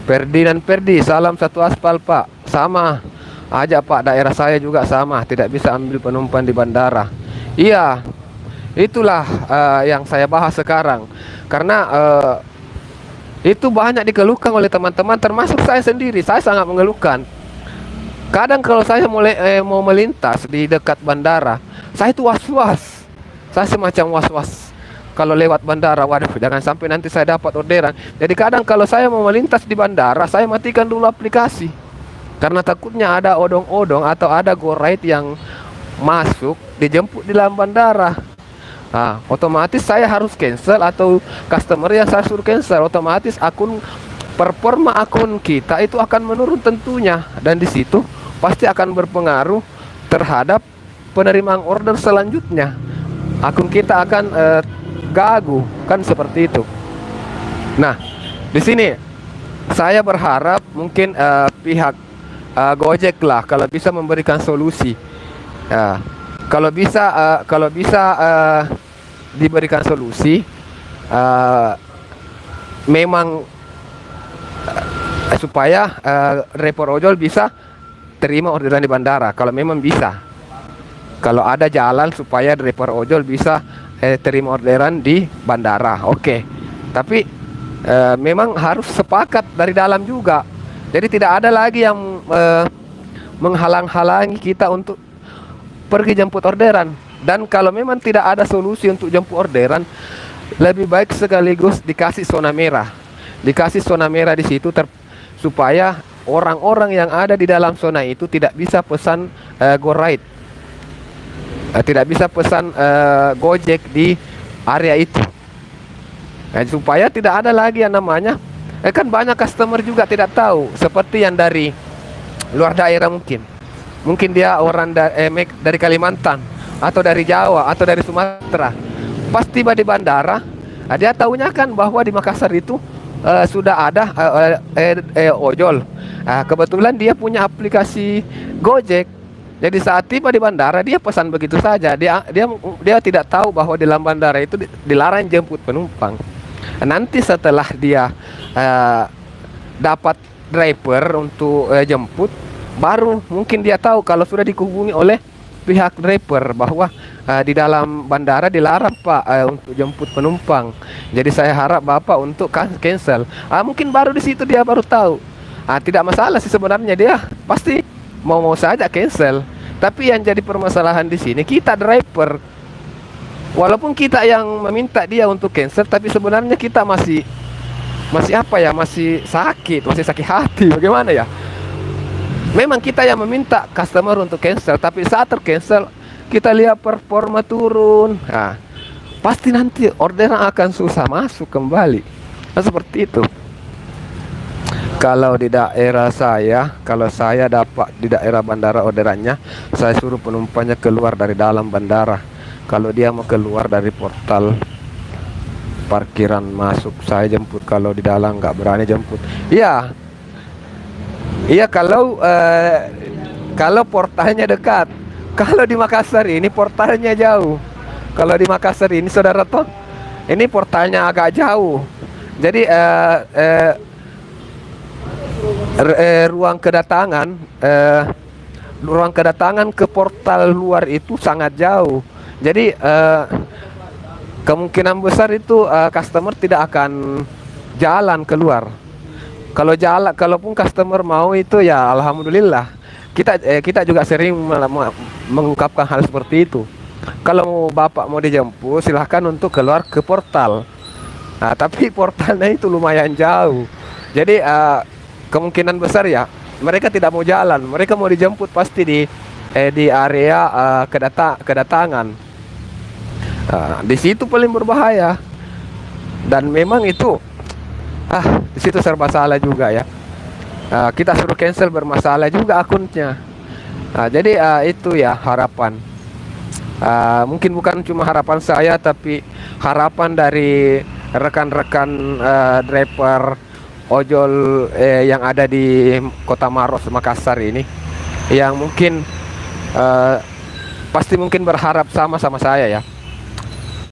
Ferdinand Ferdi, salam satu aspal Pak. Sama aja Pak, daerah saya juga sama, tidak bisa ambil penumpang di bandara. Iya, itulah yang saya bahas sekarang. Karena itu banyak dikeluhkan oleh teman-teman, termasuk saya sendiri. Saya sangat mengeluhkan. Kadang kalau saya mau melintas di dekat bandara, saya itu was-was. Saya semacam was-was kalau lewat bandara. Waduh, jangan sampai nanti saya dapat orderan. Jadi kadang kalau saya mau melintas di bandara, saya matikan dulu aplikasi. Karena takutnya ada odong-odong atau ada go ride yang masuk dijemput di dalam bandara. Nah, otomatis saya harus cancel, atau customer yang saya suruh cancel, otomatis performa akun kita itu akan menurun tentunya, dan di situ pasti akan berpengaruh terhadap penerimaan order selanjutnya. Akun kita akan gagu, kan seperti itu. Nah, di sini saya berharap mungkin pihak Gojek lah kalau bisa memberikan solusi. Kalau bisa diberikan solusi, memang supaya driver ojol bisa terima orderan di bandara. Kalau memang bisa, kalau ada jalan supaya driver ojol bisa terima orderan di bandara, oke. Tapi memang harus sepakat dari dalam juga. Jadi tidak ada lagi yang menghalang-halangi kita untuk pergi jemput orderan. Dan kalau memang tidak ada solusi untuk jemput orderan, lebih baik sekaligus dikasih zona merah. Dikasih zona merah di situ supaya orang-orang yang ada di dalam zona itu tidak bisa pesan go ride, tidak bisa pesan Gojek di area itu. Supaya tidak ada lagi yang namanya kan banyak customer juga tidak tahu, seperti yang dari luar daerah, mungkin dia orang dari Kalimantan atau dari Jawa atau dari Sumatera. Pas tiba di bandara, dia tahunya kan bahwa di Makassar itu sudah ada ojol. Kebetulan dia punya aplikasi Gojek. Jadi saat tiba di bandara dia pesan begitu saja. Dia tidak tahu bahwa di dalam bandara itu dilarang jemput penumpang. Nanti setelah dia dapat driver untuk jemput, baru mungkin dia tahu kalau sudah dihubungi oleh pihak driver bahwa di dalam bandara dilarang Pak untuk jemput penumpang. Jadi saya harap Bapak untuk cancel. Mungkin baru di situ dia baru tahu. Tidak masalah sih sebenarnya, dia pasti mau saja cancel. Tapi yang jadi permasalahan di sini kita driver. Walaupun kita yang meminta dia untuk cancel, tapi sebenarnya kita masih apa ya? Masih sakit hati. Bagaimana ya? Memang kita yang meminta customer untuk cancel, tapi saat tercancel kita lihat performa turun. Pasti nanti orderan akan susah masuk kembali. Nah, seperti itu. Kalau di daerah saya, kalau saya dapat di daerah bandara orderannya, saya suruh penumpangnya keluar dari dalam bandara. Kalau dia mau keluar dari portal parkiran masuk, saya jemput. Kalau di dalam nggak berani jemput. Iya, kalau portalnya dekat. Kalau di Makassar ini portalnya jauh. Kalau di Makassar ini saudara toh, ini portalnya agak jauh. Jadi ruang kedatangan ke portal luar itu sangat jauh. Jadi kemungkinan besar itu customer tidak akan jalan keluar. Kalaupun customer mau itu ya alhamdulillah. Kita juga sering mengungkapkan hal seperti itu. Kalau Bapak mau dijemput, silahkan untuk keluar ke portal. Tapi portalnya itu lumayan jauh. Jadi kemungkinan besar ya mereka tidak mau jalan. Mereka mau dijemput pasti di area kedatangan. Di situ paling berbahaya. Dan memang itu di situ serba salah juga ya. Kita suruh cancel bermasalah juga akunnya. Jadi itu ya harapan. Mungkin bukan cuma harapan saya, tapi harapan dari rekan-rekan driver ojol yang ada di Kota Maros, Makassar ini, yang mungkin pasti mungkin berharap sama saya ya.